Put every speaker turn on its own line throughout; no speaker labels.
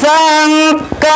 ಶಂಕರ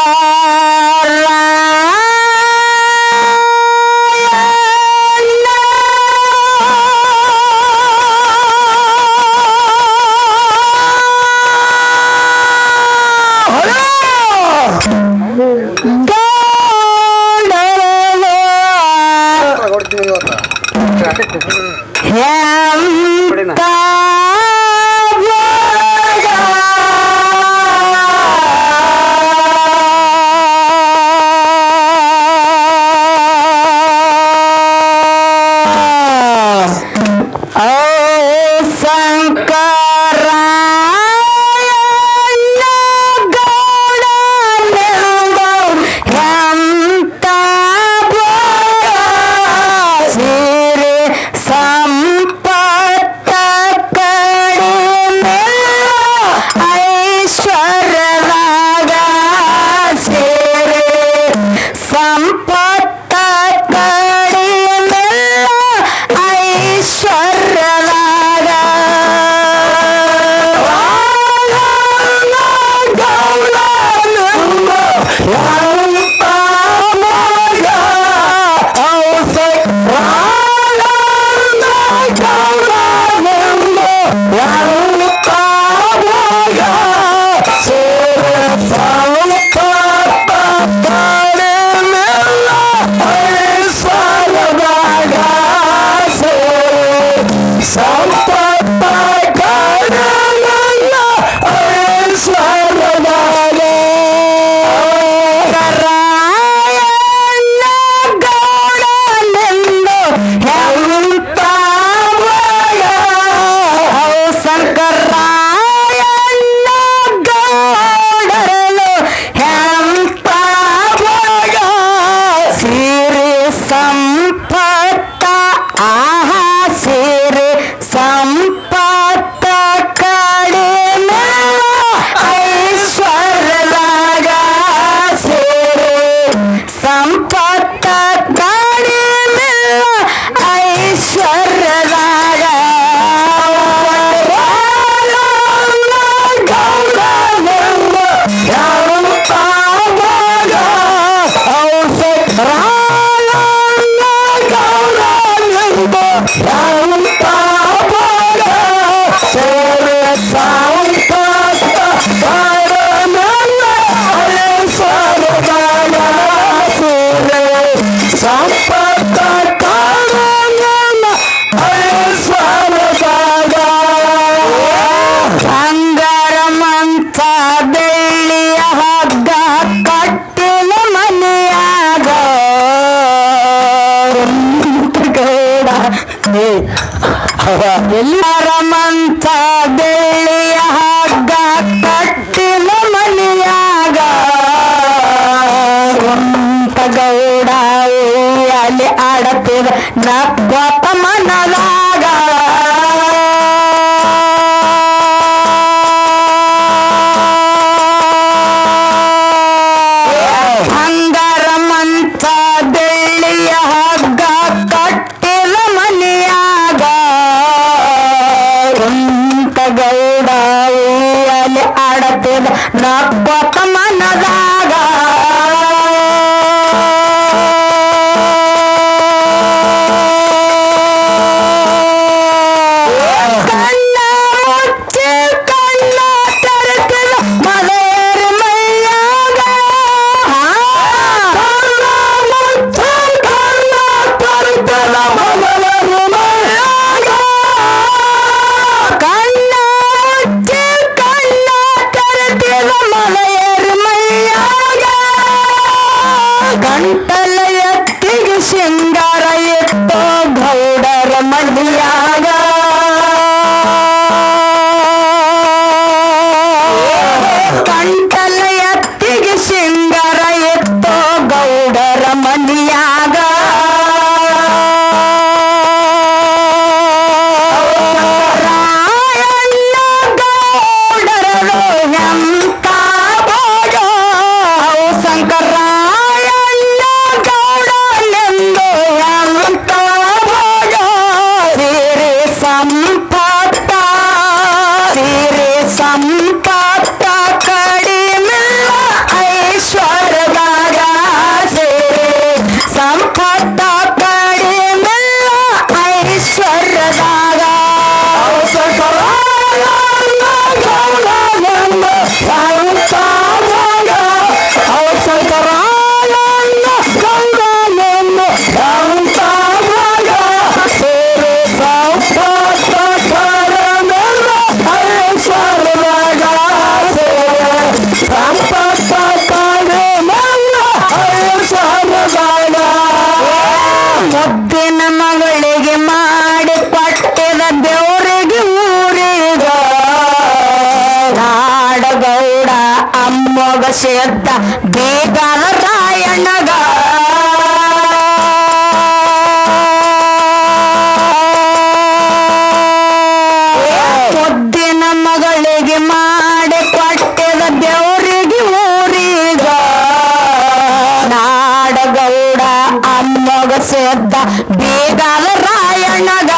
ಎಲ್ಲರಮಂತ ಬೆಳ್ಳಿಯ ಹಗ್ಗ ಕಟ್ಟಿನ ಮನೆಯಾಗ ಗೌಡ ಅಲ್ಲಿ ಆಡತ್ತಿದ ನಕ್ಕೊತ ಮನದಾಗ ಹಂಗರಮಂತ ಬೆಳ್ಳಿಯ ಹಗ್ಗ ಕಟ್ಟಿದ ಮನೆಯಾಗ ಗೌಡ ಅಲ್ಲಿ ಆಡತ್ತಿದ ನಕ್ಕೊತ ಮನದಾಗ ಗಂಟಲ ಎತ್ತಿಗೆ ಶೃಂಗಾರ ಎತ್ತೋ ಗೌಡರ ಮಡಿಯಾಗ ಗಂಟಲ ಎತ್ತಿಗೆ ಶೃಂಗಾರ ಎತ್ತೋ ಗೌಡರ ಮಡಿಯಾಗ ಮೊಗಸೆದ್ದ ಬೇಗದ ರಾಯಣ್ಣಗ ಮುದ್ದಿನ ಮಗಳಿಗೆ ಮಾಡಿ ಕೊಟ್ಟದ ಬೆವರಿಗೆ ಊರಿಗ ನಾಡಗೌಡ ಮೊಗಸೆದ್ದ ಬೇಗದ ರಾಯಣ್ಣಗ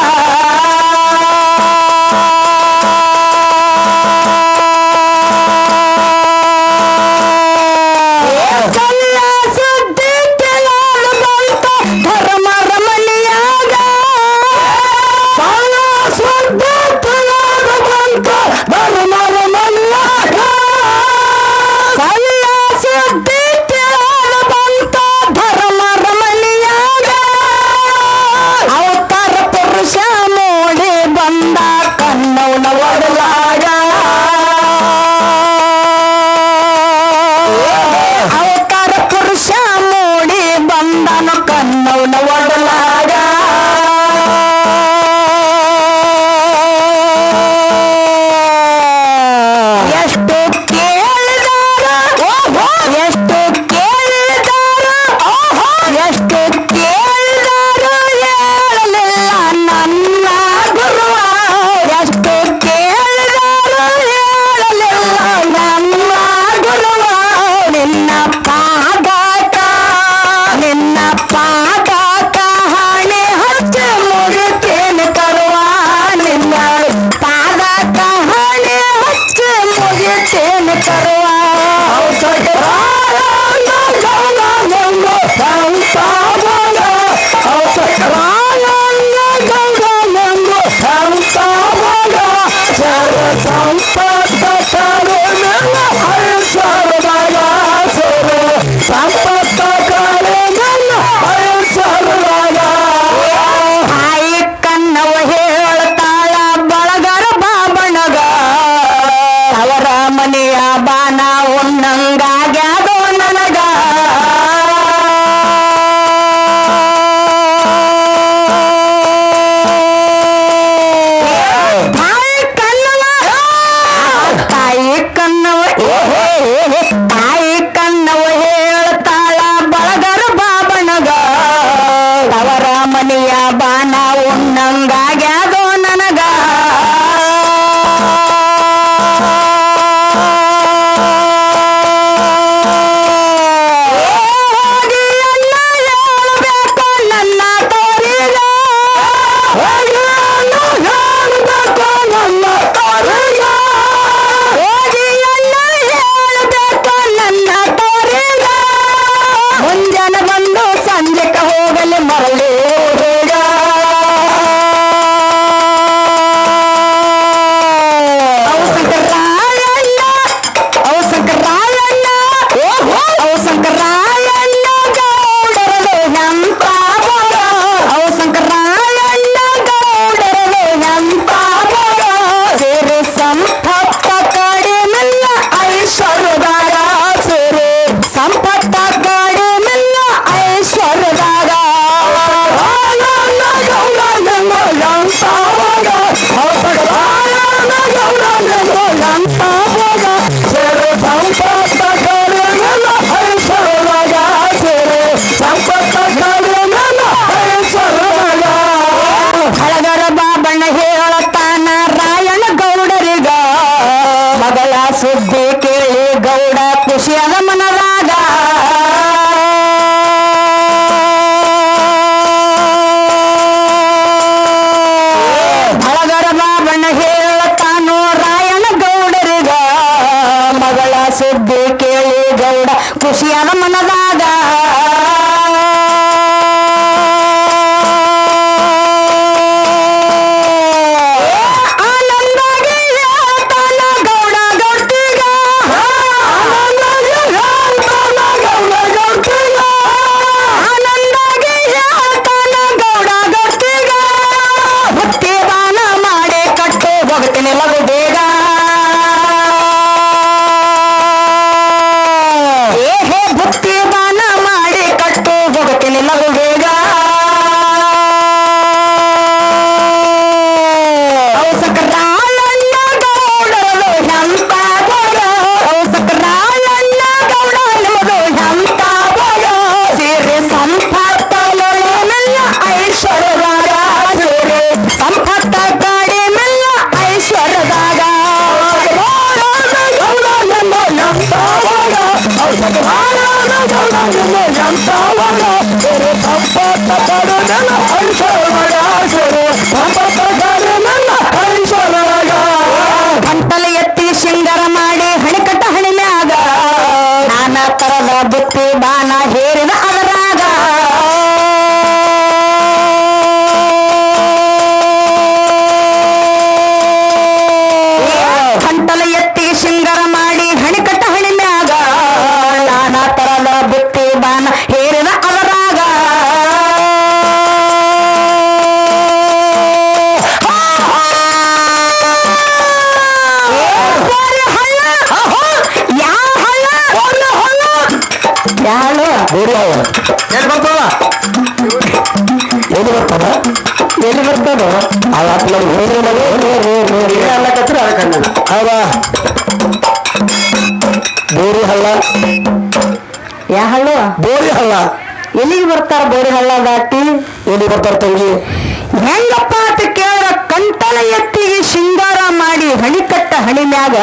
ಸುದ್ದಿ ಕೇಳಿ ಗೌಡ ಖುಷಿಯಾದ ಮನದಾಗ ಬಳಗರ ಬಾಬಣ್ಣ ಹೇಳತಾನು ರಾಯಣ್ಣ ಗೌಡರಿಗ ಮಗಳ ಸುದ್ದಿ ಕೇಳಿ ಗೌಡ ಖುಷಿಯಾದ ಮನದಾಗ ಭಕ್ತಿ ಗಂಟಲ ಎತ್ತಿ ಶೃಂಗಾರ ಮಾಡಿ ಹಣಿಕಟ್ಟ ಹಣಿಮ್ಯಾಗ ನಾನಾ ತರದ ಬುತ್ತಿ ಬಾನ ಹೇರಿದ ಅದರಾಗ ಗಂಟಲ ಎತ್ತಿ ಶೃಂಗಾರ ಮಾಡಿ ಹಣಿಕಟ್ಟ ಹಣಿಮ್ಯಾಗ ನಾನಾ ತರದ ಬುತ್ತಿ ಬಾನ ಹೇರಿದ ಅದರಾಗ ಎಲ್ಲಿ ಬರ್ತದ
ಬೋರಿ ಹಳ್ಳ
ಯಾ ಹಳ್ಳು
ಬೋರಿ ಹಳ್ಳ
ಎಲ್ಲಿಗೆ ಬರ್ತಾರ ಬೋರಿ ಹಳ್ಳ ದಾಟಿ
ಎಲ್ಲಿ ಬರ್ತಾರ ತಂಗಿ
ಹೆಂಗಪ್ಪ ಅಂತ ಕೇಳ ಕಂಟಲ ಎತ್ತಿಗೆ ಶೃಂಗಾರ ಮಾಡಿ ಹಣಿಕಟ್ಟ ಹಣಿಮ್ಯಾಗ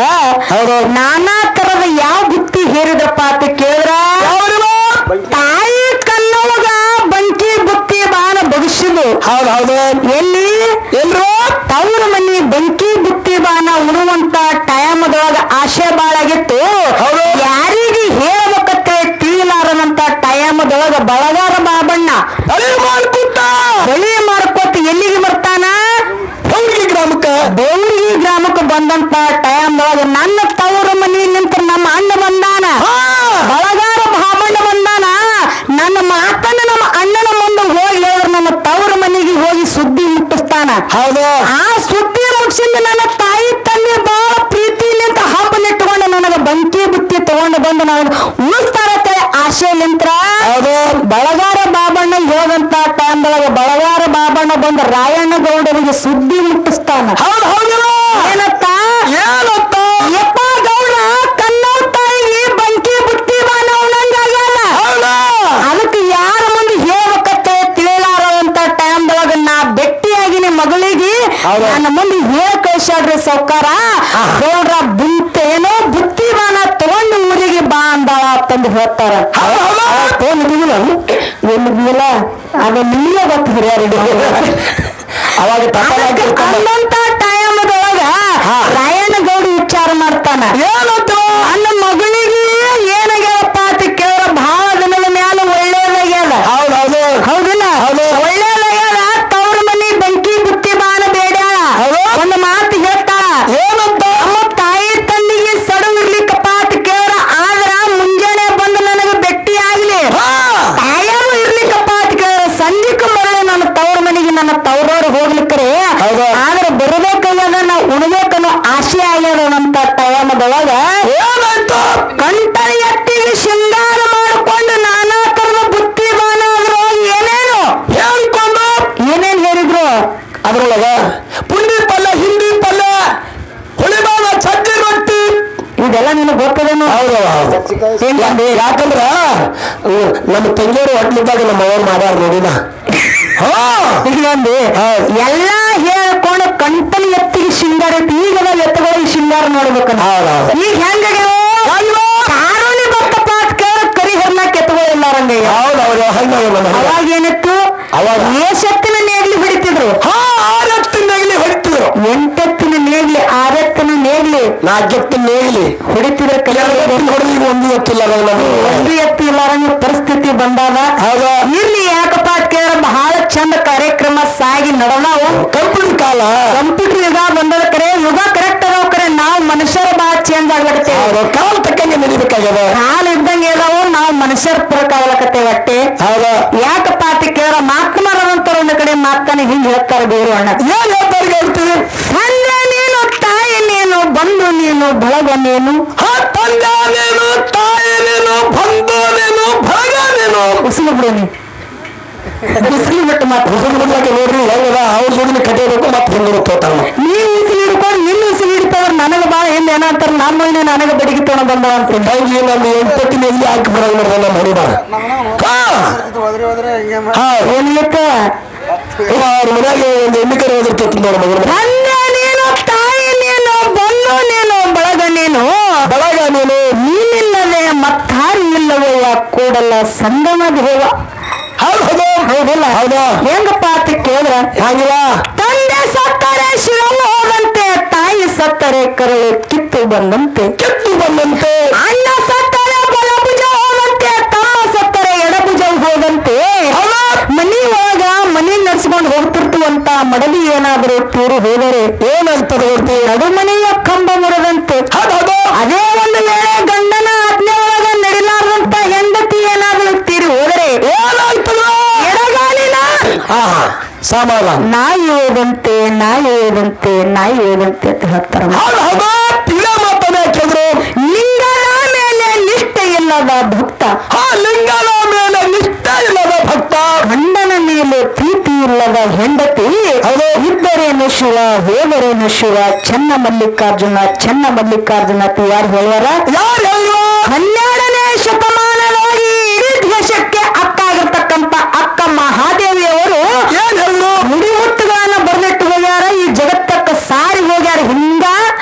ನಾನಾ ತರದ ಯಾವ ಬುತ್ತಿ ಹೇರಿದ್ರಪ್ಪ ಅಂತ ಕೇಳಿದ್ರ ತಾಯಿ ಕನ್ನೊಳಗ ಬಂಕಿ ಬುತ್ತಿ ಬಾನ ಬಡಿಸಿದು
ಹೌದು
ಎಲ್ಲಿ
ಎಲ್ರು
ತವ್ರ ಮನಿ ಬಂಕಿ ಬುತ್ತಿ ಬಾನ ಉಣುವಂತ ಟೈಮದೊಳಗ ಆಶೆ ಬಾಳಾಗಿತ್ತು ಯಾರಿಗೆ ಹೇಳ್ಬೇಕತ್ತೆ ತಿಳಿಲಾರದಂತ ಟೈಮದೊಳಗ ಬಳಗಾರ ಬಾಬಣ್ಣ ಬಳಿ ಮಾಡ್ಕೊತ ಎಲ್ಲಿಗೆ ಬರ್ತಾನ ದೇವ್ರಿಗೆ ಗ್ರಾಮಕ್ಕೆ ಬಂದಂತ ಟೈಮ್ ಒಳಗ ನನ್ನ ತವ್ರ ಮನಿ ನಿಂತ ನಮ್ಮ ಅಣ್ಣ ಬಂದಾನ ಬಳಗಾರ ಬಾಬಣ್ಣ ಬಂದಾನ ನನ್ನ ಮಾತನ್ನ ನಮ್ಮ ಅಣ್ಣನ ಮುಂದೆ ಹೋಗಿ ಹೇಳಿದ್ರು ನನ್ನ ತವ್ರ ಮನೆಗೆ ಹೋಗಿ ಸುದ್ದಿ ಮುಟ್ಟಿಸ್ತಾನ ಆ ಸುದ್ದಿ ಮುಗಿಸಿದ ನನ್ನ ತಾಯಿ ತಂದೆ ಬಹಳ ಪ್ರೀತಿಲಿಂತ ಹಬ್ಬಲಿಟ್ಟುಕೊಂಡು ನನಗ ಬಂಕಿ ಬುತ್ತಿ ತಗೊಂಡು ಬಂದು ನಾನು ಉಳಿಸ್ತಾರತ್ತೆ ಆಶೆಲಿಂತ್ರ ಬಳಗಾರ ಬಾಬಣ್ಣ ಹೋದಂತ ಟೈಮ್ದೊಳಗ ಬಳಗಾರ ಬಾಬಣ್ಣ ಬಂದು ರಾಯಣ್ಣ ಗೌಡರಿಗೆ ಸುದ್ದಿ ಮುಟ್ಟಿಸ್ತಾನ ಏನತ್ತ ಯಪ್ಪ ಗೌಡ ಕನ್ನಡ ತಾಯಿಗೆ ಬಂಕಿ ಬುತ್ತಿ ಬಾನ ಉಣಂಗಾಗ್ಯಾನ ಅದಕ್ಕೆ ಯಾರ ಮುಂದೆ ಹೇಳ್ಬೇಕತ್ತೆ ತಿಳಿಲಾರಂತ ಟೈಮ್ದೊಳಗ ನಾ ಬೆಟ್ಟಿಯಾಗಿನಿ ಮಗಳಿಗೆ ನನ್ನ ಮುಂದೆ ಹೇಳ್ ಕಳ್ಸ್ಯಾಡ್ರಿ ಸೌಕಾರ ಗೌಡ್ರ ಏನೋ ಬುತ್ತಿ ಬಾನ ತಗೊಂಡು ಊರಿಗೆ ಬಾ ಅಂದಾಳ ಅಂತಂದು ಹೇಳ್ತಾರ ಎಲ್ಲಿಲ್ಲ ಅದ ನೀವೇ ಗೊತ್ತು ಹಿರಿಯರಿಗೆ ಅನ್ನಂತ ಟೈಮದೊಳಗ ರಾಯಣ್ಣ ಗೌಡ ವಿಚಾರ ಮಾಡ್ತಾನ ನನ್ನ ಮಗಳಿಗೆ ಏನಾಗ್ಯಾವಪ್ಪ ಅಂತ ಕೇಳ ಬಹಳ ದಿನದ ಮ್ಯಾಲ ಒಳ್ಳೇದಾಗ್ಯದ ಹೌದಿಲ್ಲ ಒಳ್ಳೇದಾಗ್ಯದ ತವ್ರ ಮನಿ ಬಂಕಿ ಬುತ್ತಿ ಬಾನ ಬೇಡ್ಯಾಳ ಒಂದು ಮಾತು ಹೇಳ್ತಾಳ ನಮ್ಮ ತಾಯಿ ತಂದಿಗೆ ಸಡವು ಇರ್ಲಿಕ್ಕಪ್ಪ ಅಂತ ಕೇಳ ಆದ್ರ ಮುಂಜಾನೆ ಬಂದು ನನಗೆ ಬೆಟ್ಟಿ ಆಗ್ಲಿ ತಾಯರು ಇರ್ಲಿಕ್ಕಪ್ಪ ಅಂತ ಕೇಳ ಸಂಜಿಕ ಮರಳಿ ನನ್ನ ತವ್ರ ಮನೆಗೆ ನನ್ನ ತವ್ರವ್ರು ಹೋಗ್ಲಿಕ್ಕರೆ ಆದ್ರೆ ಬರಬೇಕಾಗ್ಯದ ನಾ ಉಣ್ಬೇಕನ್ನೋ ಆಸೆ ಆಗ್ಯದ ಅಂತ ಟೈಮದೊಳಗ ಕಂಟಲ ಎತ್ತಿಗೆ ಶೃಂಗಾರ ಮಾಡಿಕೊಂಡು ನಾನಾ ತರದ ಬುತ್ತಿ ಬಾನ ಅದ್ರೊಳಗ ಏನೇನು ಹೇಳ್ಕೊಂಡು ಏನೇನ್ ಹೇಳಿದ್ರು
ಅದ್ರೊಳಗ ಪುಂಡಿ ಪಲ್ಯ ಹಿಂಡಿ ಪಲ್ಯ ಹುಳಿಬಾನ ಚಟ್ನಿ ರೊಟ್ಟಿ
ಇದೆಲ್ಲ ನಿನಗೆ ಗೊತ್ತದೇನು
ಯಾಕಂದ್ರ ನಮ್ಮ ತಂಗಿಯವರು ಹೊಟ್ಲಿದ್ದಾಗ ನಮ್ಮ ಅವ್ರು ಮಾಡ್ಯಾರ ನೋಡಿನ
ಎಲ್ಲಾ ಹೇಳ್ಕೊಂಡು ಕಂಟಲ ಎತ್ತಿಗೆ ಶೃಂಗಾರ ಈಗದ ಎತ್ತುಗಳಿಗೆ ಶೃಂಗಾರ ನೋಡ್ಬೇಕಂತ ಈಗ ಹೆಂಗಾಗ್ಯಾವ ಕಾರೋನಿ ಬರ್ತಪ್ಪ ಕರಿ ಹರ್ಲಾಕ್ ಎತ್ತುಗಳಿಲ್ಲ ರಂಗಯ್ಯ ಅವಾಗ ಏನಿತ್ತು ಅವಾಗ ಏಸೆತ್ತಿನ ನೇಗ್ಲಿ ಹೊಡಿತಿದ್ರು
6 ಎತ್ತಿನ ನೇಗ್ಲಿ ಹೊಡಿತಿದ್ರು
8 ಎತ್ತಿನ ನೇಗ್ಲಿ 6 ಎತ್ತಿನ ನೇಗ್ಲಿ
4 ಎತ್ತಿನ ನೇಗ್ಲಿ
ಹೊಡಿತಿದ್ರೆ
ಹೊಡೆದು ಒಂದು ಎತ್ತಿಲ್ಲ
ಒಂದು ಎತ್ತು ಇಲ್ಲಾರಂಗ ಪರಿಸ್ಥಿತಿ ಬಂದಾಗ ಇಲ್ಲಿ ಯಾಕಪ್ಪ ಕೇಳ ಬಹಳ ಚಂದ ಕಾರ್ಯಕ್ರಮ ಸಾಗಿ ನಡೆದಾವು ಕಂಪ್ಯೂಟರ್ ಯುಗ ಬಂದದ ಕರೆ ಯುಗ ಕರೆಕ್ಟ್ ಅದಾವ ಕರೆ ನಾವು ಮನುಷ್ಯರ ಬಹಳ ಚೇಂಜ್ ಆಗ್ಲಕತ್ತೇವೆ
ಕಾಲ ತಕ್ಕಂಗೆ ನಡಿಬೇಕಾಗ್ಯದ
ಕಾಲ ಇದ್ದಂಗೆ ಇದಾವು ನಾವು ಮನುಷ್ಯರ ಪುರಕ್ ಆಗ್ಲಕತ್ತೇವೆ ಅಟ್ಟೆ ಯಾಕಪ್ಪ ಅಂತ ಕೇಳ ಮಾತನಾಡದಂತಾರ ಒಂದ್ ಕಡೆ ಮಾತಾನೆ ಹಿಂಗ್ ಹೇಳ್ತಾರ ಬೇರು ಅಣ್ಣ
ಏನ್ ಹೇಳ್ತಾರೆ ಹೇಳ್ತೀವಿ
ತಂದೆ ನೀನು ತಾಯಿ ನೀನು ಬಂದು ನೀನು ಬಳಗ ನೀನು
ತಂದೆ ನೀನು ತಾಯಿ ನೀನು ಬಂದು ನೀನು ಬಳಗ ನೀನು
ಉಸಿಲು ಬಿಡು ನೀ ಬಿಸಿಲು ಬಿಟ್ಟು ಮತ್ತೆ
ಉಸಿಲು ಬಿಡ್ಲಕ್ಕೆ ನೋಡ್ರಿ ಹೆಂಗದ ಅವ್ರ ಜೋಡಿನ ಕಟ್ಟಿಬೇಕು ಮತ್ತೆ ಹಿಂಗೆ ತೋತಾನ
ನೀವು ಉಸಿಲು ಹಿಡ್ಕೊಂಡು ನಿನ್ನ ಉಸಿಲು ಹಿಡಿತವ್ರ ನನಗೆ ಬಾಳ ಹಿಂದೆ ಏನಂತಾರ ನಮ್ಮ ನನಗೆ ಬಡಿಗೆ ತೊಗೊಂಡು ಬಂದವ ಅಂತ
ಹಂಗೆ ನಮ್ಮ 8 ಎಲ್ಲಿ ಹಾಕಿ ಬರೋದು ನೋಡ್ರಿ ನಮ್ಮ ಮನೆ
ಏನ್ಲಿಕ್ಕ
ಅವ್ರ ಮನ್ಯಾಗ ಒಂದು ಎಣ್ಣಿಕರೆ ಓದಿರ್ತೈತಿ ನೋಡ ಮಗನ
ತಂದೆ ನೀನು ತಾಯಿ ನೀನು ಬಂದು ನೀನು ಬಳಗ ನೀನು
ನೀನಿಲ್ಲದೆ
ಮತ್ತಾರು ಇಲ್ಲ ಸಂಗಮ ದೇವ.
ಹೌದು
ಹೌದಿಲ್ಲ?
ಹೌದು.
ಹೆಂಗಪ್ಪ ಅಂತ ಕೇಳಿದ್ರ
ಹಾಗಿಲ್ಲ.
ತಂದೆ ಸತ್ತರೆ ಶಿವನು ಹೋದಂತೆ, ತಾಯಿ ಸತ್ತರೆ ಕರಳು ಕಿತ್ತು ಬಂದಂತೆ,
ಕೆತ್ತು ಬಂದಂತೆ,
ಅಣ್ಣ ಸತ್ತರೆ ಬಲಭುಜ ಹೋದಂತೆ, ತಮ್ಮ ಸತ್ತರೆ ಎಡಭುಜ ಹೋದಂತೆ, ಮನಿ ಒಳಗ ಮನಿ ನಡೆಸ್ಕೊಂಡು ಹೋಗ್ತಿರ್ತುವಂತ ಮಡಲಿ ಏನಾದರೂ ತೀರು ಹೋದರೆ
ಏನಂತ
ನಡುಮನೆಯ ಕಂಬ ಮುರದಂತೆ. ಅದೇ ಒಂದು ವೇಳೆ ಗಂಡನ ಆಜ್ಞೆ ಒಳಗ ನಡಿಲಾರ್ದಂತ ಹೆಂಡತಿ ಏನಾದರೂ ತೀರಿ ಹೋದರೆ ಎಡಗಾಲಿನ
ಸಮಾಧಾನ
ನಾಯಿ ಹೋದಂತೆ, ನಾಯಿ ಹೋದಂತೆ, ನಾಯಿ ಹೋದಂತೆ ಅಂತ ಹೇಳ್ತಾರ.
ಮಾತನ್ನ ಯಾಕೆಂದ್ರು
ಲಿಂಗನ ಮೇಲೆ ನಿಷ್ಠೆ ಇಲ್ಲದ ಭಕ್ತ,
ಲಿಂಗನ ಮೇಲೆ ನಿಷ್ಠೆ ಇಲ್ಲದ ಭಕ್ತ,
ಗಂಡನ ಮೇಲೆ ಪ್ರೀತಿ ಇಲ್ಲದ ಹೆಂಡತಿ, ಇದ್ದರೇನು ಶಿವ ಹೋದರೇನು ಶಿವ, ಚೆನ್ನ ಮಲ್ಲಿಕಾರ್ಜುನ ಚೆನ್ನ ಮಲ್ಲಿಕಾರ್ಜುನ ಅಂತ ಯಾರು ಹೇಳ್ಯಾರ?
ಯಾರು ಹೇಳುವ?
12ನೇ ಶತಮಾನದೊಳಗೆ ಇಡೀ ದೇಶಕ್ಕೆ ಅಕ್ಕ ಆಗಿರ್ತಕ್ಕಂಥ ಅಕ್ಕ ಮಹಾದೇವಿಯವರು
ಏನ್ ಹೇಳು?
ನುಡಿಮುತ್ತುಗಳನ್ನ ಬರ್ಲಿಟ್ಟು ಹೋಗ್ಯಾರ. ಈ ಜಗತ್ತಕ್ಕ ಸಾರಿ ಹೋಗ್ಯಾರ. ಹಿಂಗ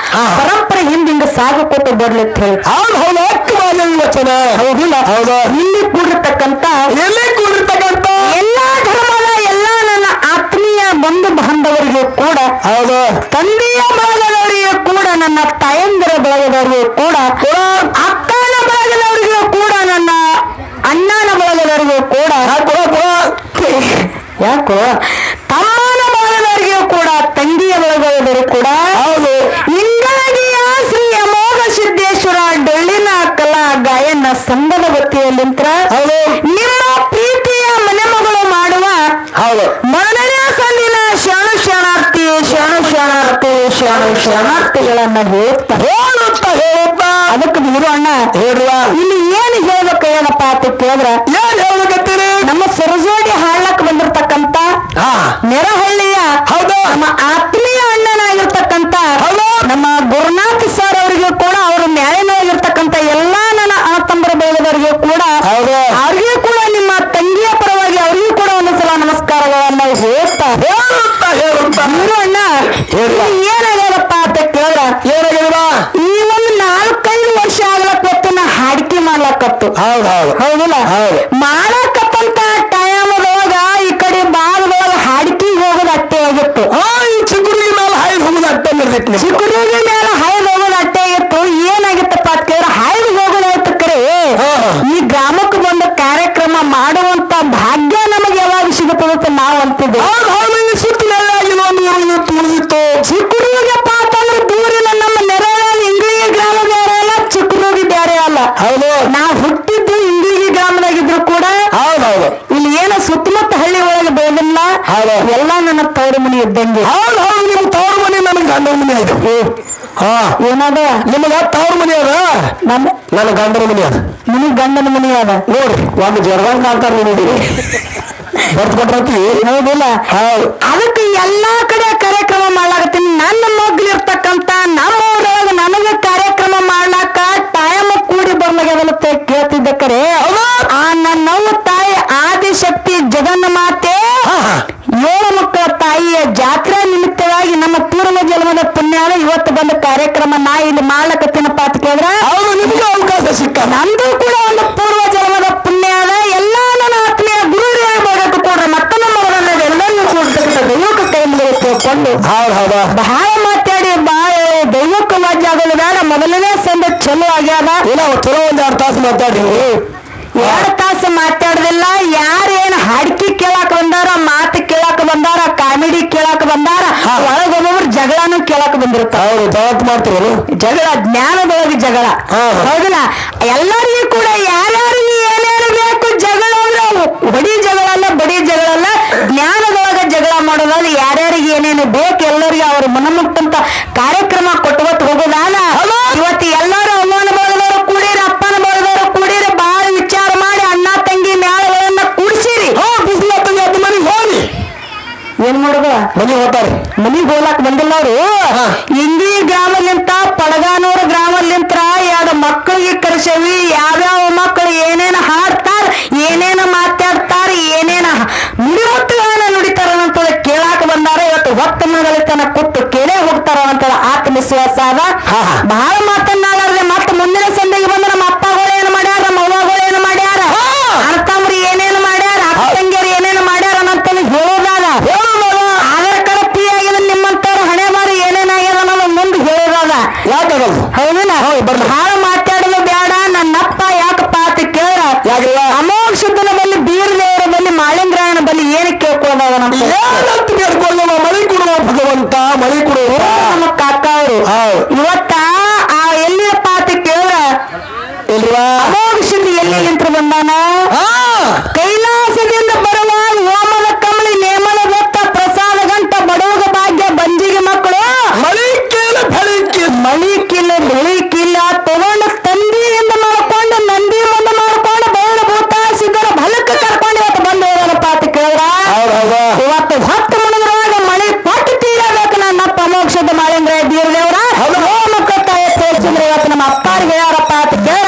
ಪರಂಪರೆ ಹಿಂಗ ಸಾಗುಕೊಟ್ಟು ಬರ್ಲಿಟ್ಟು ಹೇಳಿ.
ಹೌದು ಅಕ್ಕ ಮಾದೇವಿ ವಚನ.
ಹೌದಿಲ್ಲ?
ಹೌದು.
ಇಲ್ಲಿ ಕೂಡಿರ್ತಕ್ಕಂಥ
ಎಲ್ಲಾ
ಧರ್ಮದ ಎಲ್ಲಾ ನನ್ನ ಆತ್ಮೀಯ ಬಂಧು ಬಾಂಧವರಿಗೂ ಕೂಡ,
ಹೌದು,
ತಂದೆಯ ಬಳಗದವರಿಗೂ ಕೂಡ, ನನ್ನ ತಾಯಂದಿರ ಬಳಗದವರಿಗೂ ಕೂಡ, ಅಕ್ಕನ ಬಳಗದವರಿಗೂ ಕೂಡ, ನನ್ನ ಅಣ್ಣನ ಬಳಗದವರಿಗೂ ಕೂಡ, ಯಾಕೋ ತಮ್ಮನ ಬಳಗದವರಿಗೂ ಕೂಡ, ತಂಗಿಯ ಬಳಗದವರು ಕೂಡ,
ಹೌದು,
ಇಂಗಳಗಿಯ ಶ್ರೀ ಅಮೋಘ ಸಿದ್ದೇಶ್ವರ ಡೊಳ್ಳಿನ ಕಲಾ ಗಾಯನ ಸಂಘದ ವತಿಯಲ್ಲಿಂತ್ರ ನಿಮ್ಮ ಪ್ರೀತಿಯ ಮನೆಮಗಳು ಮಾಡುವ ಮೊದಲನೇ ಸಂದಿನ ಶರಣಾರ್ಥಿ ಶರಣಾರ್ಥಿಗಳನ್ನ ಹೇಳುತ್ತಾ ಅದಕ್ಕೆ ಬಿಡು ಅಣ್ಣ
ಹೇಳುವ.
ಇಲ್ಲಿ ಏನು ಹೇಳ್ಬೇಕು ಏನಪ್ಪ ಅಂತ ಕೇಳಿದ್ರ,
ಏನ್ ಹೇಳ್ಬೇಕತ್ತೀರಿ?
ನಮ್ಮ ಸರಜೋಡಿ ಹಾಡ್ಲಕ್ ಬಂದಿರ್ತಕ್ಕಂತ ನೆರಹಳ್ಳಿಯ ನಮ್ಮ ಆತ್ಮೀಯ ಅಣ್ಣನಾಗಿರ್ತಕ್ಕಂತ ನಮ್ಮ ಗುರುನಾಥ್ ಸರ್ ಅವರಿಗೂ ಕೂಡ, ಅವರು ನ್ಯಾಯನಾಗಿರ್ತಕ್ಕಂತ ಎಲ್ಲಾ ನನ್ನ ಅಣ್ಣತಮ್ಮರ ಬಳಗದವರಿಗೂ ಕೂಡ, ಅವ್ರಿಗೂ ಕೂಡ ನಿಮ್ಮ ತಂಗಿಯ ಪರವಾಗಿ ಅವರಿಗೂ ಕೂಡ ಒಂದು ಸಲ ನಮಸ್ಕಾರಗಳನ್ನ ಹೇಳುತ್ತಾ ಅಣ್ಣ ಏನಾಗ್ಯದಪ್ಪ ಅಂತ ಕೇಳಿದ್ರ,
ಏನಾಗಿಲ್ವ?
ಈ ಒಂದು 4-5 ವರ್ಷ ಆಗ್ಲಕ್ಕ ಹೊತ್ತಿನ ಹಾಡಿಕೆ ಮಾಡ್ಲಕ್ಕತ್ತು. ಹೌದಿಲ್ಲ? ಮಾಡಕತ್ತಂತ ಟೈಮದೊಳಗ ಈ ಕಡೆ ಭಾಗದೊಳಗ ಹಾಡಿಕೆಗೆ ಹೋಗೋದು ಅಟ್ಟೆ ಆಗಿತ್ತು.
ಈ ಚಿಗುರಿ ಮೇಲೆ ಹಾಯ್ದು ಹೋಗುದು ಅಟ್ಟೆ ನಿರ್ದಿತ್ತು.
ಚಿಗುರಿಗೆ ಮೇಲೆ ಹಾಯ್ದು ಹೋಗೋದು ಅಟ್ಟೆ ಆಗಿತ್ತು. ಏನಾಗಿತ್ತಪ್ಪ ಅಂತ ಕೇಳಿದ್ರೆ, ಹಾಯ್ದು ಹೋಗೋದಾಯ್ತು ಕರೆ ಈ ಗ್ರಾಮಕ್ಕೆ ಬಂದು ಕಾರ್ಯಕ್ರಮ ಮಾಡುವಂತ ಭಾಗ್ಯ ನಮಗೆ ಯಾವಾಗ ಸಿಗುತ್ತದಂತ ನಾವು ಅಂತಿದ್ದೆ. ಚಿಕ್ಕುರುಗಪ್ಪ ಅಂತಂದ್ರೆ ದೂರಿನ ನಮ್ಮ ನೆರೆಯ ಇಂಗ್ಳಿಗೆ ಗ್ರಾಮ ಬೇರೆ ಅಲ್ಲ, ಚಿಕ್ಕುರುಗಿ ಬೇರೆ ಅಲ್ಲ. ನಾವು ಹುಟ್ಟಿದ್ದು ಇಂಗ್ಳಿಗೆ ಗ್ರಾಮದಾಗಿದ್ರು ಕೂಡ ಇಲ್ಲಿ ಏನೋ ಸುತ್ತಮುತ್ತ ಹಳ್ಳಿ ಒಳಗೆ ಬೆಳೆದಿಲ್ಲ. ಎಲ್ಲ ನನ್ನ ತವರು ಮನಿ ಇದ್ದಂಗೆ.
ನಿಮ್ ತವರು ಮನಿ ನನಗೆ ಗಂಡನ ಮನಿ ಆಯ್ತು.
ಏನದ
ನಿಮಗ ತವರು ಮನಿ ಅದ, ನನ್ನ ಗಂಡನ ಮನಿ ಅದ.
ನಿನಗ್ ಗಂಡನ ಮನಿ ಅದ
ನೋಡ್ರಿ, ಒಂದು ಜರ್ಗಂಗ್ ಕಾಣ್ತಾರ ನೋಡಿ ಬರ್ತ್ಕೊಟ್ರತಿ.
ಹೌದಿಲ್ಲ? ಅದಕ್ಕೆ ಎಲ್ಲಾ ಕಡೆ ಕಾರ್ಯಕ್ರಮ ಮಾಡ್ಲಾಕತ್ತೀನಿ. ನನ್ನ ಮಗ್ಲಿರ್ತಕ್ಕಂತ ನಮ್ಮ ಊರೊಳಗ ನನಗೆ ಕಾರ್ಯಕ್ರಮ ಮಾಡ್ಲಾಕ ಟೈಮ್ ಕೂಡಿ ಬರ್ಲಾಗ್ಯದಲ್ಲತ್ತೆ ಕೇಳ್ತಿದ್ದ ಕರೆ ಆ ನನ್ನವ್ವ ತಾಯಿ ಆದಿಶಕ್ತಿ ಜಗನ್ನ ಮಾತೆ 7 ಮಕ್ಕಳ ತಾಯಿಯ ಜಾತ್ರೆ ನಿಮಿತ್ತವಾಗಿ ನಮ್ಮ ಪೂರ್ವ ಜನ್ಮದ ಪುಣ್ಯಾನ ಇವತ್ತು ಬಂದ ಕಾರ್ಯಕ್ರಮ ನಾ ಇಲ್ಲಿ ಮಾಡ್ಲಕತ್ತೀನಪ್ಪ ಅಂತ ಕೇಳಿದ್ರೆ
ನಿಮ್ಗೆ ಅವಕಾಶ ಸಿಕ್ಕ.
ನಂದು ಕೂಡ ಒಂದು ಪೂರ್ವ ಜನ್ಮದ ಪುಣ್ಯ ಅದ. ಎಲ್ಲಾ ನನ್ನ ಆತ್ಮೀಯ ಗುರು ಆಗಬೇಕು ಕೂಡ ಮತ್ತೊಂದು ಮಗನ ಎಲ್ಲರಿಗೂ ಕೂಡ ದೈವಕ್ಕೆ ಕೈ ಮುಗಿದುಕೊಂಡು ಬಹಳ ಮಾತಾಡಿ ಬಹಳ ದೈವಕ್ಕೆ ವಾಜ್ಯ ಆಗೋದು ಬೇಡ. ಮೊದಲನೇ ಸಂದ ಚಲೋ ಆಗ್ಯಾದ.
ಚಲೋ 1-2 ತಾಸು ಮಾತಾಡಿ.
2 ತಾಸು ಮಾತಾಡುದಿಲ್ಲ. ಯಾರೇನು ಹಾಡಿಕೆ ಕೇಳಾಕ ಬಂದಾರ, ಮಾತು ಕೇಳಾಕ ಬಂದಾರ, ಕಾಮಿಡಿ ಕೇಳಾಕ ಬಂದಾರ, ಒಳಗೊಬ್ಬೊಬ್ರು ಜಗಳನು ಕೇಳಾಕ ಬಂದಿರ್ತಾರ.
ಮಾಡ್ತೀವಿ
ಜಗಳ ಜ್ಞಾನದೊಳಗೆ ಜಗಳ. ಹೌದಿಲ್ಲ? ಎಲ್ಲರಿಗೂ ಕೂಡ ಯಾರ್ಯಾರಿಗೆ ಏನೇನು ಬೇಕು ಜಗಳ ಅಂದ್ರೆ ಬಡಿ ಜಗಳ ಅಲ್ಲ, ಬಡಿ ಜಗಳ ಅಲ್ಲ, ಜ್ಞಾನದೊಳಗ ಜಗಳ ಮಾಡೋದಾದ್ರೆ ಯಾರ್ಯಾರಿಗೆ ಏನೇನು ಬೇಕು ಎಲ್ಲರಿಗೂ ಅವ್ರ ಮನಮುಟ್ಟಂತ ಕಾರ್ಯಕ್ರಮ ಕೊಟ್ಟುವತ್ತು ಹೋಗೋದಾನ. ಇವತ್ತು ಎಲ್ಲರೂ ಅಮ್ಮನ ಬಳಗದವರು ಕೂಡಿರ, ಅಪ್ಪನ ಬಳಗದವರು ಕೂಡಿರ, ಬಹಳ ವಿಚಾರ ಮಾಡಿ ಅಣ್ಣ ತಂಗಿ ಮ್ಯಾಳಗಳನ್ನ ಕೂಡಿಸಿರಿ.
ಮನೆಗೆ ಹೋಗಿ
ಏನ್ ಮಾಡುದ?
ಮನೆಗೆ ಹೋಗ್ತಾರೆ.
ಮನಿಗ್ ಹೋಗ್ಲಾಕ್ ಬಂದಿಲ್ಲ ಅವರು. ಇಂಗಿ ಗ್ರಾಮಲಿಂತ ಪಡಗಾನೂರು ಗ್ರಾಮಲಿಂತ 2 ಮಕ್ಕಳಿಗೆ ಕರ್ಸವಿ. ಯಾವ್ಯಾವ ಮಕ್ಕಳು ಏನೇನು ಹಾಡ್ತಾರ, ಏನೇನು ಮಾತಾಡ್ತಾರ, ಏನೇನ ನುಡಿಮುತ್ತುಗಳನ್ನ ನುಡಿತಾರ ಅಂತ ಕೇಳಾಕ ಬಂದಾರ. ಇವತ್ತು ಹೊತ್ತನ ಕೂತು ಕೇಳೇ ಹೋಗ್ತಾರ ಅಂತ ಆತ್ಮವಿಶ್ವಾಸ ಅದ. ಬಹಳ ಮಾತನ್ನಾಡಾರ್ದೆ. ಮತ್ತೆ ಮುಂದಿನ ಸಂದಿಗೆ ಬಂದ ನಮ್ಮ ಅಪ್ಪಗಳು ಏನು ಮಾಡ್ಯಾರ, ನಮ್ಮ ಅವ್ವಗಳು ಏನು ಮಾಡ್ಯಾರ, ಅಮೋಘ ಶಕ್ತಿ ಎಲ್ಲಿ ನಿಂತು ಬಂದಾನ ಕೈಲಾಸದಿಂದ ಬರುವಾಗ ಓಮದ ಕಮಲಿ ನೇಮಲ ಬೆತ್ತ ಪ್ರಸಾದ ಗಂಟ ಬಡೋಗ ಭಾಗ್ಯ ಬಂಜಿಗೆ ಮಕ್ಕಳು ಮಳಿಕಿಲ್ಲ ಬೆಳಿಕಿಲ್ಲ ತಗೊಂಡು ತಂದಿಯಿಂದ ಮಾಡ್ಕೊಂಡು ನಂದಿ ಮುಂದೆ ಮಾಡ್ಕೊಂಡು ಬಯಲು ಭೂತ ಸಿದ್ದರ ಭಲಕ್ಕ ಕರ್ಕೊಂಡು ಇವತ್ತು ಬಂದು ಹೋಗೋಣಪ್ಪ ಅಂತ ಕೇಳಿದ್ರ ಇವತ್ತು 10 ಮುಳುಗರಾಗ ಮಳಿ ಪಟ್ಟು ತೀರಬೇಕು ನನ್ನಪ್ಪ ಮೋಕ್ಷದ ಮಾಳೇಂದ್ರ ದೇವ್ರದೇವ್ರ ತೋರಿಸಿದ್ರೆ ಇವತ್ತು ನಮ್ಮ ಅಪ್ಪಾರಿಗೆ ಯಾರಪ್ಪ ಅಂತ ಕೇಳ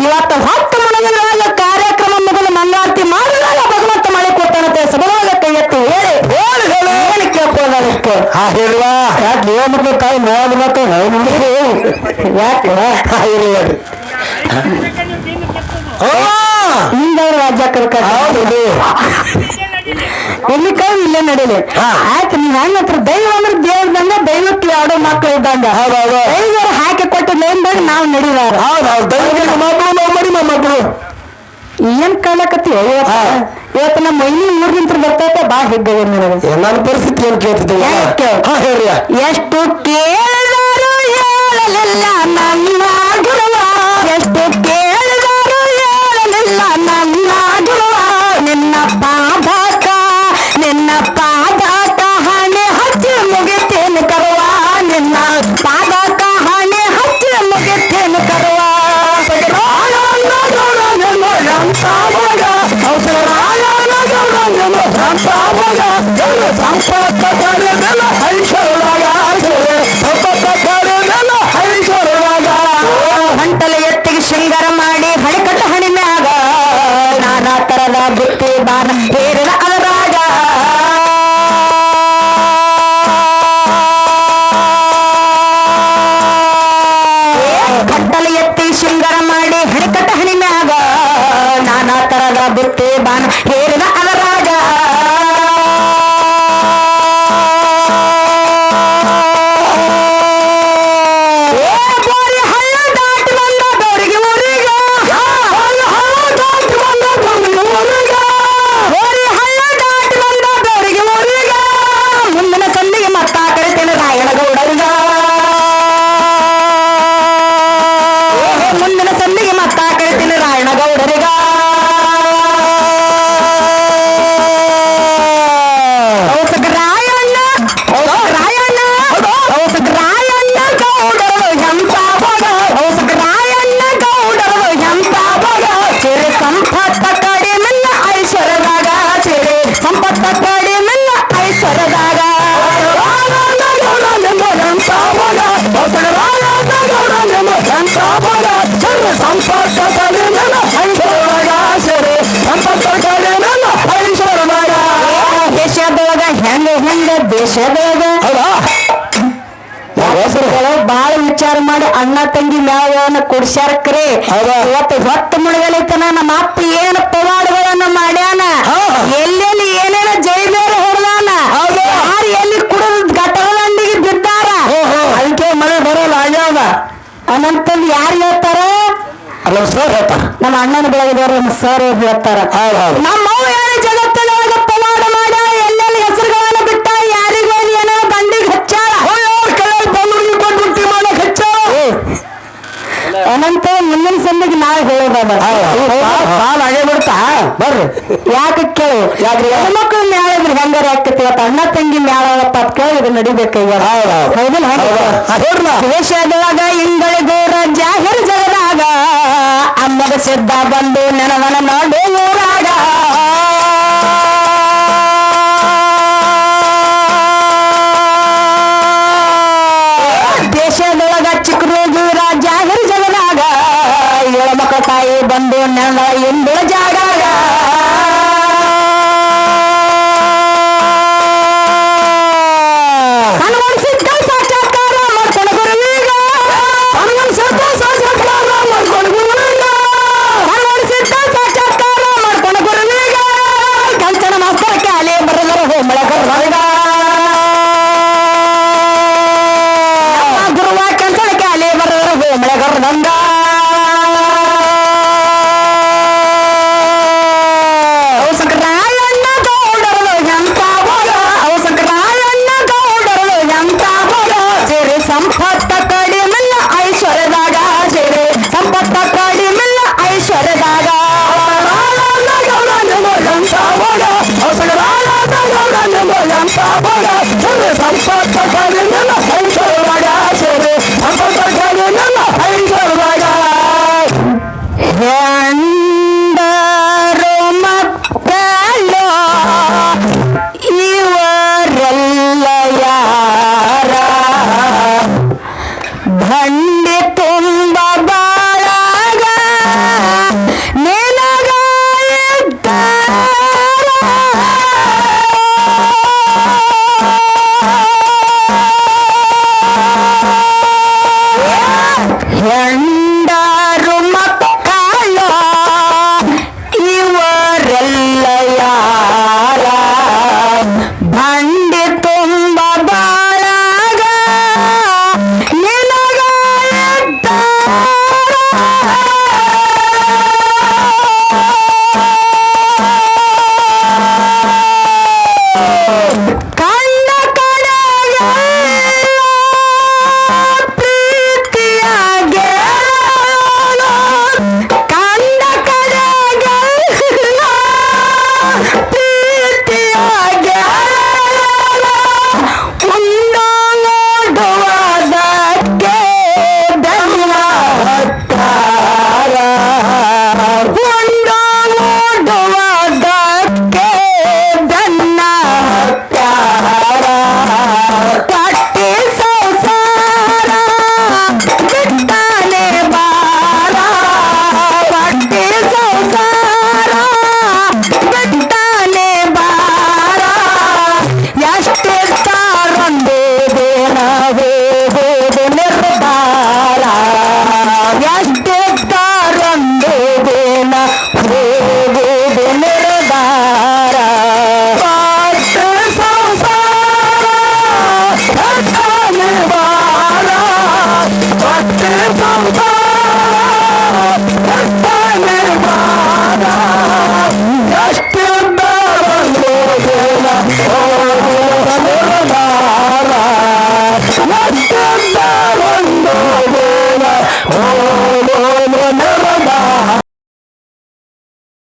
ಇವತ್ತು 10 ಮುಳುಗರಾಗ ಕಾರ್ಯಕ್ರಮ ಮುಗಿದು ಮಂಗಳಾರತಿ ಮಾಡಿದಾಗ ಭಗವಂತ ಮಳೆ ಕೊಟ್ಟಂತೆ ಸಬಲವಾದ ಕೈ ಎತ್ತಿ ಹೇಳಿ ಏನು ಕೇಳ್ಕೊಳ್ಳೋದಕ್ಕೆ
ಹೇಳುವ
ಯಾಕೆ ದೇವ ತಾಯಿ ನೋಡ್ಬೇಕು ಯಾಕೆ ನಿಂದವ್ರು ರಾಜ್ಯ ಎಲ್ಲಿ ಕೈ ಇಲ್ಲೇ ನಡೀಲಿ ಆಯ್ತು ನೀನ್ ಹೆಂಗ ಹತ್ರ ದೈವ ಅಂದ್ರೆ ದೇವ್ರದಂಗ ದೈವಕ್ಕೆ ಆಡೋ ಮಕ್ಳು ಇದ್ದಂಗ ದೈವರು ಹಾಕಿ ಕೊಟ್ಟ ನೇಮ್ದಾಗ ನಾವು ನಡೀವಾರ
ಮಕ್ಕಳು
ಏನ್ ಕಾಲಕತ್ತಿ ಇವತ್ತು ನಮ್ಮ ಮೈನಿ ಊರ್ನಿಂತ ಬರ್ತೈತೆ ಬಾ ಹೆಗ್ಗದ
ನನ್ನ ಪರಿಸ್ಥಿತಿ ಏನ್ ಕೇಳ್ತಿದ್ದೆ ಹೇಳ್ರಿ
ಎಷ್ಟು ಕೇಳಿದರು ಹೇಳಲಿಲ್ಲ ನನ್ನ ಗುರುವ ಎಷ್ಟು ಕೇಳಿದರು ಹೇಳಲಿಲ್ಲ ನನ್ನ ಗುರುವ ನಿನ್ನ ಪಾದಕ ಹಣೆ ಹಚ್ಚಿ ಮುಗಿತೇನು ಕರುವ ನಿನ್ನ ಪಾದಕ ಹಣೆ ಹಚ್ಚಿ ಮುಗಿತೇನು ಕರುವ ಗಂಟಲು ಎತ್ತಿಗೆ ಶೃಂಗಾರ ಮಾಡಿ ಹಣಿಕಟ್ಟ ಹಣಿಮ್ಯಾಗ ನಾನಾ ತರದ ಬುತ್ತಿ ಬಾನ ಹೇರಿದ ಅದರಾಗ ಗಂಟಲು ಎತ್ತಿ ಶೃಂಗಾರ ಮಾಡಿ ಹಣಿಕಟ್ಟ ಹಣಿಮ್ಯಾಗ ನಾನಾ ತರದ ಬುತ್ತಿ ಬಾನ ಹೇರಿದ ಅದರಾಗ ಮುಂದಿನ ಸಂದಿಗೆ ಮತ್ತ ಕರಿತೇನೆ ರಾಯಣಗೌಡರಿಗ ಮುಂದಿನ ಸಂದಿಗೆ ಮತ್ತ ಕರಿತೇನೆ ರಾಯಣಗೌಡರಿಗ ಸಂಪತ್ತ ಕಡಿಮೆಲ್ಲ ಐಶ್ವರ್ಯದಾಗ ಸಿರಿ ಸಂಪತ್ತ ಕಡಿಮೆಲ್ಲ ಐಶ್ವರ್ಯದಾಗ ದೇಶದೊಳಗ ಹೆಂಗ ದೇಶದೊಳಗ ಬಾಳ ವಿಚಾರ ಮಾಡಿ ಅಣ್ಣ ತಂಗಿ ಮ್ಯಾವನ್ನ ಕುಡ್ಸ್ಯಾರ್ಕ್ರಿ ಇವತ್ತು ಹೊತ್ತು ಮುಳುಗಲಿತನ ನಮ್ಮ ಅಪ್ಪ ಏನು ಪವಾಡಗಳನ್ನ ಮಾಡ್ಯಾನ ಎಲ್ಲೆಲ್ಲಿ ಏನೇನ ಜೈಬೇರೆ ಹೊರದಾನ ಯಾರು ಎಲ್ಲಿ ಕುಡಿದ ಘಟಗಳಂದಿಗೆ ಬಿದ್ದಾರ ಅದಕ್ಕೆ ಮಳೆ ಬರೋಲ್ಲ ಆಗ್ಯಾವ ಅನಂತಂದು ಯಾರು ಹೇಳ್ತಾರ
ಸರ್ ಹೇಳ್ತಾರ
ನಮ್ಮ ಅಣ್ಣನ ಬೆಳಗಿದವರು ನಮ್ಮ ಸರ್ ಹೇಳ್ತಾರ ನಮ್ಮ ಯಾರು ಜಗತ್ತಿನೊಳಗ ಪವಾಡ ಮಾಡ್ಯಾರ ಎಲ್ಲೆಲ್ಲಿ ಹೆಸರುಗಳನ್ನ ಬಿಟ್ಟ ಯಾರಿಗೂ ಏನೋ ಬಂಡಿಗೆ ಹಚ್ಚಾರ ಅನಂತ ಮುಂದಿನ ಸಂದಿಗೆ ನಾಳೆ ಹೇಳೋದ ಹಾಗೆ ಬಿಡ್ತಾ ಬರ್ರಿ ಯಾಕೆ ಕೇಳು ಹೆಣ್ಮಕ್ಳು ಮ್ಯಾಳ ಇದ್ರೆ ಹೆಂಗಾರ ಆಗ್ತೈತಿ ಅಣ್ಣ ತಂಗಿ ಮ್ಯಾಳಪ್ಪ ಅಂತ ಕೇಳಿ ಇದು ನಡಿಬೇಕು ದೇಶದೊಳಗ ಇಂಗಳ ಗೌರ ಜಾಹಿರ್ ಜಗದಾಗ ಅಮ್ಮಗ ಸಿದ್ಧ ಬಂದು ನೆನವನ ನೋಡು ಊರಾಗ ದೇಶದೊಳಗ ಚಿಕ್ಕರೋಗೂರ ಜಾಹಿರ್ ಜಗದಾಗ ಏಳ ಮಕ್ಕಳ ತಾಯಿ ಬಂದು ನೆನ ಎಂಬುಳ ಜಾಗಾಗ ಹನುಮನ್ಸಿದ್ದ ಸಾಕ್ಷಾತ್ಕಾರ ಮಾಡ್ಕೊಂಡು ಗುರುವೀಗ ಹನುಮನ್ಸಿದ್ದ ಸಾಕ್ಷಾತ್ಕಾರ ಮಾಡ್ಕೊಂಡು ಗುರುವೀಗ ಹನುಮನ್ಸಿದ್ದ ಸಾಕ್ಷಾತ್ಕಾರ ಮಾಡ್ಕೊಂಡು ಗುರುವೀಗ ಕಂಚನ ಮಾಸ್ತರಕ್ಕೆ ಅಲೆ ಬರೆದರ ಹೋಮಳ ಕರ್ನಾಟಕ ಗುರುವ ಕಂಚನಕ್ಕೆ ಅಲೆ ಬರೆದರ ಹೋಮಳ ಕರ್ನಾಟಕ
ಮಗ ಸರಿ ಸಂಪತ್ತ ಕಡೆ ನನ್ನ ಹೈಸರ ಮಗ ಸರಿ ಸಂಪತ್ತ ಕಡೆ ನನ್ನ ಹೈಸರ ಮಗ
ಹೆಂಡರು ಮಕ್ಕಳು ಇವರೆಲ್ಲ ಯಾರ ಬಂಡಿ ತುಂಬ ಬಾಳಾಗ ನಿನಗ ಹೆಂಡರು ಮಕ್ಕಳು ಇವರೆಲ್ಲ ಯಾರ ಬಂಡಿ ತುಂಬ ಬಾಳಾಗ ನಿನಗ